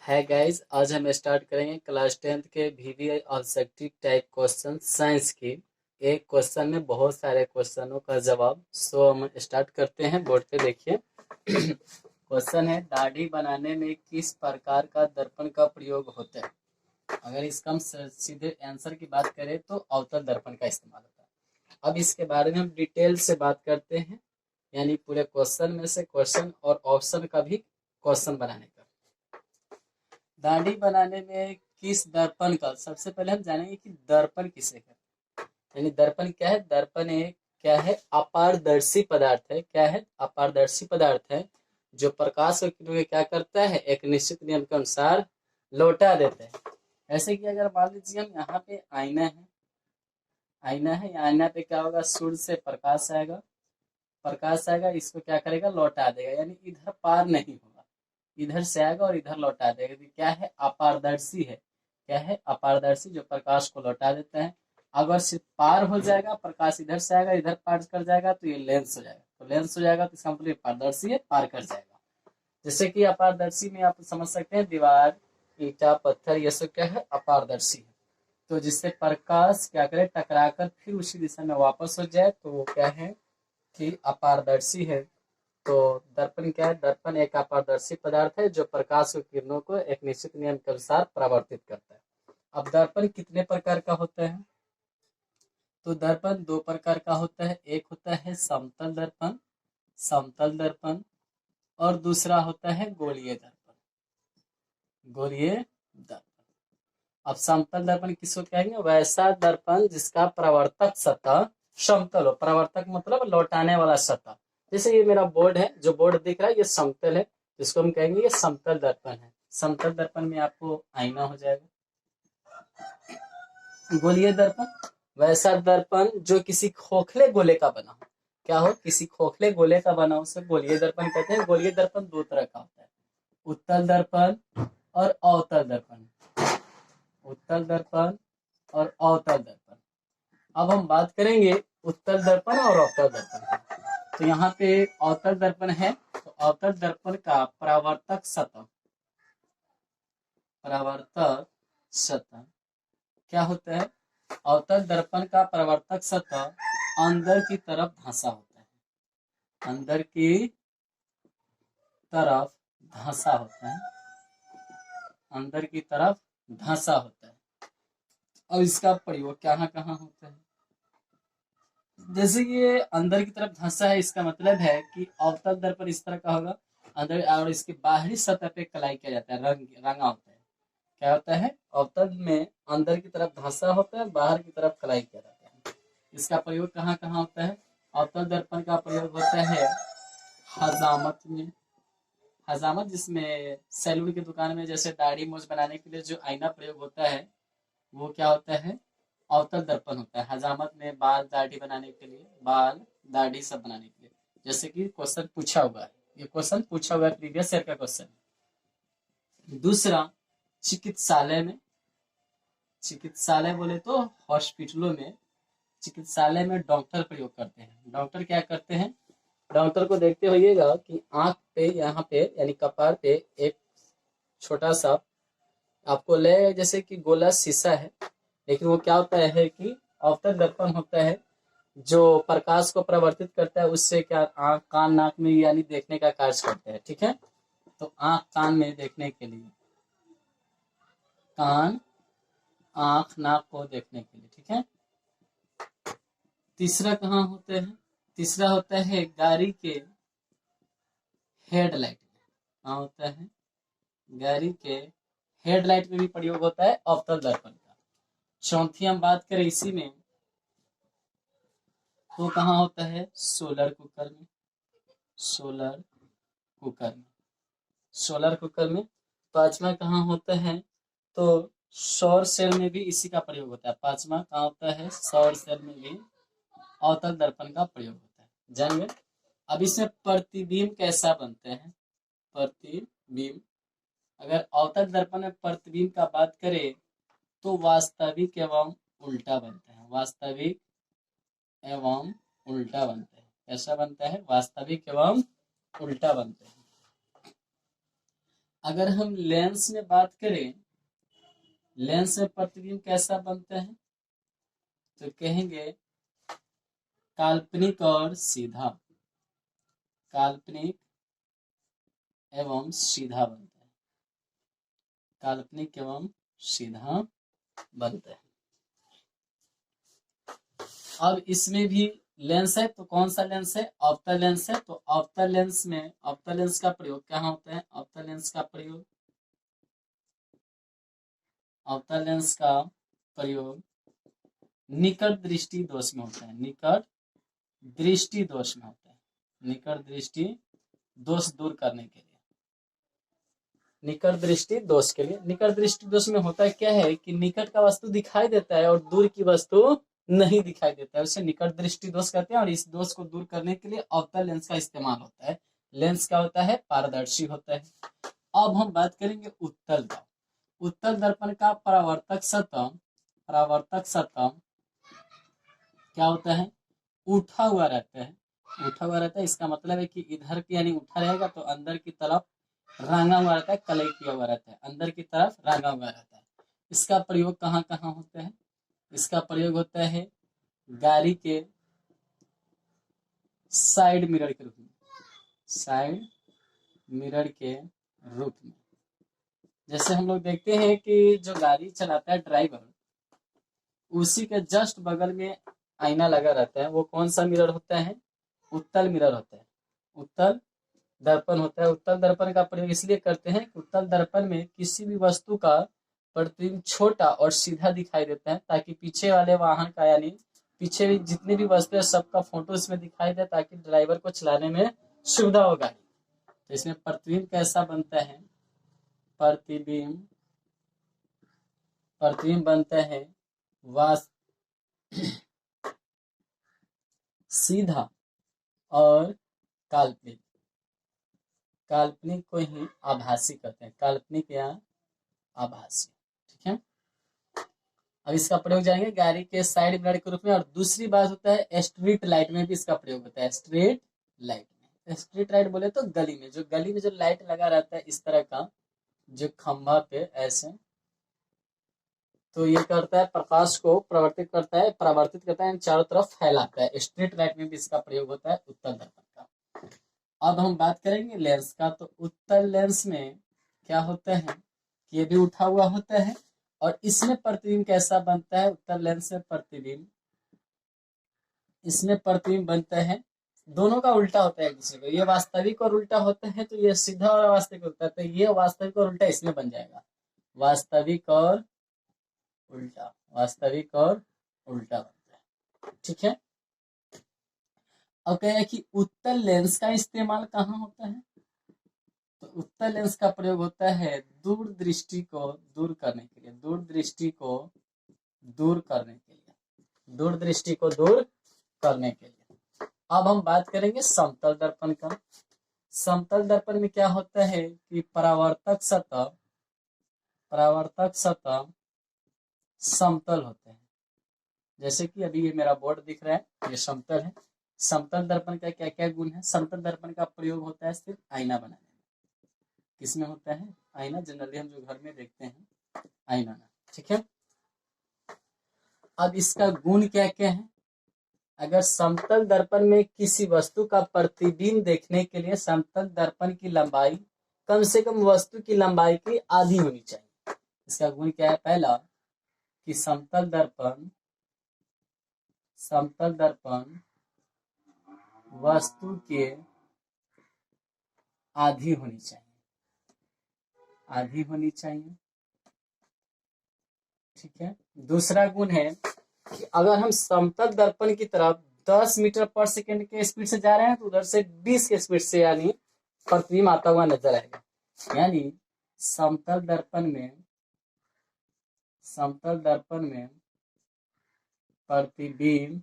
है गाइस, आज हम स्टार्ट करेंगे क्लास 10th के VVI objective type question science की। एक क्वेश्चन में बहुत सारे क्वेश्चनों का जवाब। सो हम स्टार्ट करते हैं। बोर्ड पे देखिए। क्वेश्चन है, दाढ़ी बनाने में किस प्रकार का दर्पण का प्रयोग होता है। अगर इसका हम सीधे आंसर की बात करें तो अवतल दर्पण का इस्तेमाल होता है। अब इसके बारे में हम डिटेल से बात करते हैं, यानी पूरे क्वेश्चन में से क्वेश्चन और ऑप्शन का भी क्वेश्चन बनाने का। दाढ़ी बनाने में किस दर्पण का, सबसे पहले हम जानेंगे कि दर्पण किसे कहते हैं। यानी दर्पण क्या है। दर्पण एक क्या है, अपारदर्शी पदार्थ है। क्या है, अपारदर्शी पदार्थ है जो प्रकाश को क्या करता है, एक निश्चित नियम के अनुसार लौटा देता है। ऐसे कि अगर मान लीजिए हम यहाँ पे आईना है, आईना है, आईना पे क्या होगा, सूर्य से प्रकाश आएगा, प्रकाश आएगा, इसको क्या करेगा, लौटा देगा। यानी इधर पार नहीं होगा, इधर से आएगा और इधर लौटा देगा। तो क्या है, अपारदर्शी है। क्या है, अपारदर्शी, जो प्रकाश को लौटा देता है। अगर सिर्फ पार हो जाएगा, प्रकाश इधर से आएगा, इधर पार कर जाएगा, तो ये लेंस हो जाएगा। तो लेंस हो जाएगा तो इसका मतलब पारदर्शी है, पार कर जाएगा। जैसे कि अपारदर्शी में आप समझ सकते हैं, दीवार, ईटा, पत्थर, ये सब क्या है, अपारदर्शी है। तो जिससे प्रकाश क्या करे, टकराकर फिर उसी दिशा में वापस हो जाए, तो वो क्या है कि अपारदर्शी है। तो दर्पण क्या है, दर्पण एक अपारदर्शी पदार्थ है जो प्रकाश की किरणों को एक निश्चित नियम के अनुसार परावर्तित करता है। अब दर्पण कितने प्रकार का होता है, तो दर्पण दो प्रकार का होता है। एक होता है समतल दर्पण, समतल दर्पण, और दूसरा होता है गोलीय दर्पण, गोलीय दर्पण। अब समतल दर्पण किसको कहेंगे, वैसा दर्पण जिसका प्रवर्तक सतह समतल हो। प्रवर्तक मतलब लौटाने वाला सतह। जैसे ये मेरा बोर्ड है, जो बोर्ड दिख रहा है ये समतल है, जिसको हम कहेंगे ये समतल दर्पण है। समतल दर्पण में आपको आईना हो जाएगा। गोलीय दर्पण, वैसा दर्पण जो किसी खोखले गोले का बना हो। क्या हो, किसी खोखले गोले का बना हो, उसे गोलीय दर्पण कहते हैं। गोलीय दर्पण दो तरह का होता है, उत्तल दर्पण और अवतल दर्पण। उत्तल दर्पण और अवतल दर्पण। अब हम बात करेंगे उत्तल दर्पण और अवतल दर्पण की। तो यहाँ पे अवतल दर्पण है, तो अवतल दर्पण का परावर्तक सतह, परावर्तक सतह क्या होता है, अवतल दर्पण का परावर्तक सतह अंदर की तरफ धंसा होता है, अंदर की तरफ धंसा होता है, अंदर की तरफ धंसा होता है। और इसका प्रयोग कहाँ कहाँ होता है, जैसे कि ये अंदर की तरफ धंसा है, इसका मतलब है कि अवतल दर्पण इस तरह का होगा अंदर, और इसके बाहरी सतह पे कलाई किया जाता है, रंगा होता है। क्या होता है, अवतल में अंदर की तरफ धंसा होता है, बाहर की तरफ कलाई किया जाता है। इसका प्रयोग कहाँ कहाँ होता है, अवतल दर्पण का प्रयोग होता है हजामत में। हजामत जिसमें सैलून की दुकान में जैसे दाढ़ी मूछ बनाने के लिए जो आईना प्रयोग होता है, वो क्या होता है, अवतल दर्पण होता है। हजामत में बाल दाढ़ी बनाने के लिए, बाल दाढ़ी सब बनाने के लिए, जैसे कि क्वेश्चन पूछा हुआ है, ये क्वेश्चन पूछा हुआ है, प्रीवियस ईयर का क्वेश्चन है। दूसरा, चिकित्सालय में, चिकित्सालय बोले तो हॉस्पिटलों में, चिकित्सालय में डॉक्टर प्रयोग करते हैं। डॉक्टर क्या करते हैं, डॉक्टर को देखते होइएगा कि आंख पे, यहाँ पे यानी कपार पे एक छोटा सा आपको ले, जैसे कि गोला शीशा है, लेकिन वो क्या होता है कि अवतल दर्पण होता है जो प्रकाश को प्रवर्तित करता है। उससे क्या, आंख, कान, नाक में यानी देखने का कार्य करता है। ठीक है, तो आंख कान में देखने के लिए, कान, आंख, नाक को देखने के लिए। ठीक है, तीसरा कहाँ होता है, तीसरा होता है गाड़ी के हेडलाइट में। कहाँ होता है, गाड़ी के हेडलाइट में भी प्रयोग होता है अवतल दर्पण का। चौथी हम बात करें इसी में, तो कहाँ होता है, सोलर कुकर में, सोलर कुकर में, सोलर कुकर में। पांचवा कहाँ होता है, तो सौर सेल में भी इसी का प्रयोग होता है। पांचवा कहाँ होता है, सौर सेल में भी अवतल दर्पण का प्रयोग होता है। जान गए। अब इसमें प्रतिबिंब कैसा बनते हैं, प्रतिबिंब, अगर अवतल दर्पण में प्रतिबिंब का बात करें तो वास्तविक एवं उल्टा बनता है, वास्तविक एवं उल्टा बनता है। कैसा बनता है, वास्तविक एवं उल्टा बनता है। अगर हम लेंस में बात करें, लेंस में प्रतिबिंब कैसा बनता है, तो कहेंगे काल्पनिक और सीधा, काल्पनिक एवं सीधा बनता है, काल्पनिक एवं सीधा बनता है। अब इसमें भी लेंस है, तो कौन सा लेंस है, अवतल लेंस है। तो अवतल लेंस में अवतल लेंस का प्रयोग कहाँ होता है, अवतल लेंस का प्रयोग, अवतल लेंस का प्रयोग निकट दृष्टि दोष में होता है, निकट दृष्टि दोष में होता है, निकट दृष्टि दोष दूर करने के लिए, निकट दृष्टि दोष के लिए। निकट दृष्टि दोष में होता है क्या है कि निकट का वस्तु दिखाई देता है और दूर की वस्तु नहीं दिखाई देता है, उसे निकट दृष्टि दोष कहते हैं। और इस दोष को दूर करने के लिए अवतल लेंस का इस्तेमाल होता है। लेंस क्या होता है, पारदर्शी होता है। अब हम बात करेंगे उत्तल का। उत्तल दर्पण का परावर्तक सतह, परावर्तक सतह क्या होता है, उठा हुआ रहता है, उठा हुआ रहता है। इसका मतलब है कि इधर की यानी उठा रहेगा तो अंदर की तरफ रांगा हुआ रहता है, कलई किया हुआ रहता है, अंदर की तरफ रांगा हुआ रहता है। इसका प्रयोग कहाँ कहाँ होता है, इसका प्रयोग होता है गाड़ी के साइड मिरर के रूप में, साइड मिरर के रूप में। जैसे हम लोग देखते हैं कि जो गाड़ी चलाता है ड्राइवर, उसी के जस्ट बगल में आईना लगा रहता है, वो कौन सा मिरर होता है, उत्तल मिरर होता है, उत्तल दर्पण होता है। उत्तल दर्पण का प्रयोग इसलिए करते हैं कि उत्तल दर्पण में किसी भी वस्तु का प्रतिबिंब छोटा और सीधा दिखाई देता है, ताकि पीछे वाले वाहन का यानी पीछे भी जितनी भी वस्तु है सबका फोटो इसमें दिखाई दे, ताकि ड्राइवर को चलाने में सुविधा हो गाड़ी। तो इसमें प्रतिबिंब कैसा बनता है, प्रतिबिंब, प्रतिबिंब बनता है वास सीधा और काल्पनिक, काल्पनिक को ही आभासी कहते हैं, काल्पनिक या आभासी। ठीक है। अब इसका प्रयोग जाएंगे गाड़ी के साइड मिरर के रूप में। और दूसरी बात होता है स्ट्रीट लाइट में भी इसका प्रयोग होता है, स्ट्रीट लाइट में। स्ट्रीट लाइट बोले तो गली में, जो गली में जो लाइट लगा रहता है इस तरह का, जो खंभा पे ऐसे, तो ये करता है प्रकाश को प्रवर्तित करता है, परावर्तित करता है, चारों तरफ फैलाता है। स्ट्रीट लाइट में भी इसका प्रयोग होता है उत्तल दर्पण का। अब हम बात करेंगे लेंस का। तो उत्तल लेंस में क्या होता है कि ये भी उठा हुआ होता है, और इसमें प्रतिबिंब कैसा बनता है, उत्तल लेंस में प्रतिबिंब, इसमें प्रतिबिंब बनता है, दोनों का उल्टा होता है एक दूसरे को। ये वास्तविक और उल्टा होता है, तो ये सीधा और वास्तविक होता है, तो ये वास्तविक और उल्टा इसमें बन जाएगा, वास्तविक और उल्टा, वास्तविक और उल्टा बनता है। ठीक है। अब कह कि उत्तल लेंस का इस्तेमाल कहाँ होता है, तो उत्तल लेंस का प्रयोग होता है दूर दृष्टि को दूर करने के लिए, दूर दृष्टि को दूर करने के लिए, दूर दृष्टि को दूर करने के लिए। अब हम बात करेंगे समतल दर्पण का। समतल दर्पण में क्या होता है कि परावर्तक सतह, परावर्तक सतह समतल होते हैं। जैसे कि अभी ये मेरा बोर्ड दिख रहा है, ये समतल है। समतल दर्पण का क्या क्या गुण है, समतल दर्पण का प्रयोग होता है सिर्फ आईना बनाने में। किसमें होता है, आईना, जनरली हम जो घर में देखते हैं आईना। ठीक है। अब इसका गुण क्या क्या है, अगर समतल दर्पण में किसी वस्तु का प्रतिबिंब देखने के लिए समतल दर्पण की लंबाई कम से कम वस्तु की लंबाई की आधी होनी चाहिए। इसका गुण क्या है, पहला कि समतल दर्पण, समतल दर्पण वस्तु के आधी होनी चाहिए, आधी होनी चाहिए। ठीक है। दूसरा गुण है कि अगर हम समतल दर्पण की तरफ 10 मीटर पर सेकंड के स्पीड से जा रहे हैं, तो उधर से 20 के स्पीड से यानी प्रतिबिंब आता हुआ नजर आएगा। यानी समतल दर्पण में, समतल दर्पण में प्रतिबिंब,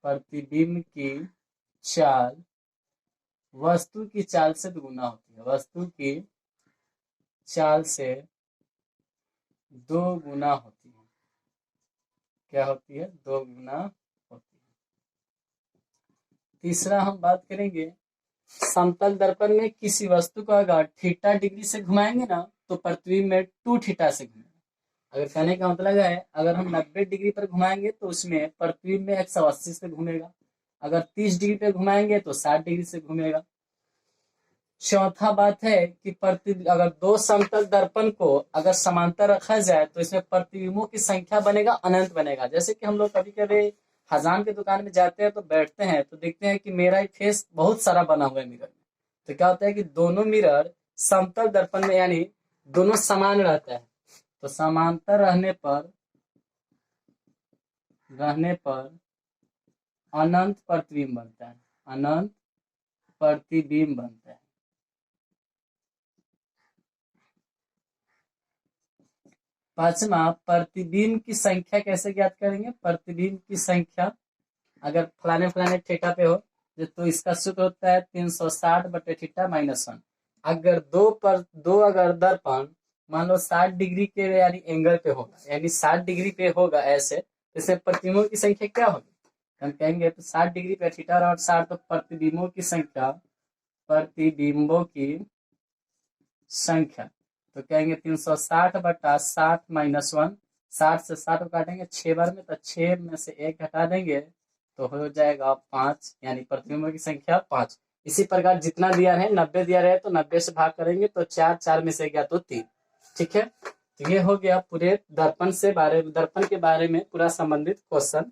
प्रतिबिंब की चाल वस्तु की चाल से दुगुना होती है, वस्तु की चाल से 2 गुना होती है। क्या होती है, 2 गुना होती है। तीसरा हम बात करेंगे समतल दर्पण में किसी वस्तु को अगर थीटा डिग्री से घुमाएंगे ना तो प्रतिबिंब में 2 थीटा से घूमेगा। अगर कहने का मतलब है अगर हम 90 डिग्री पर घुमाएंगे तो उसमें प्रतिबिंब में 180 से घूमेगा। अगर 30 डिग्री पे घुमाएंगे तो 60 डिग्री से घूमेगा। चौथा बात है कि अगर दो समतल दर्पण को अगर समांतर रखा जाए तो इसमें प्रतिबिंबों की संख्या बनेगा, अनंत बनेगा। जैसे कि हम लोग कभी कभी हजाम की दुकान में जाते हैं तो बैठते हैं तो देखते हैं कि मेरा ही फेस बहुत सारा बना हुआ है मिरर में। तो क्या होता है कि दोनों मिरर समतल दर्पण में यानी दोनों समान रहता है, तो समांतर रहने पर अनंत प्रतिबिंब बनता है, अनंत प्रतिबिंब बनता है। पांचवा, प्रतिबिंब की संख्या कैसे ज्ञात करेंगे? प्रतिबिंब की संख्या अगर फलाने फलाने थीटा पे हो तो इसका सूत्र होता है 360 बटे थीटा माइनस 1। अगर दो अगर दर्पण मान लो 60 डिग्री के यानी एंगल पे होगा, यानी 60 डिग्री पे होगा ऐसे, तो इसमें प्रतिबिंबों की संख्या क्या होगी? हम कहेंगे तो 60 डिग्री पे थीटा और 60, तो प्रतिबिंबों की संख्या तो कहेंगे 360 बटा 60 माइनस 1। 60 से 60 को काटेंगे 6 बार में, तो 6 में से 1 घटा देंगे तो हो जाएगा 5, यानी प्रतिबिंबों की संख्या 5। इसी प्रकार जितना दिया है 90 दिया रहे तो 90 से भाग करेंगे तो 4, 4 में से गया तो 3। ठीक है, तो ये हो गया पूरे दर्पण के बारे में पूरा संबंधित क्वेश्चन।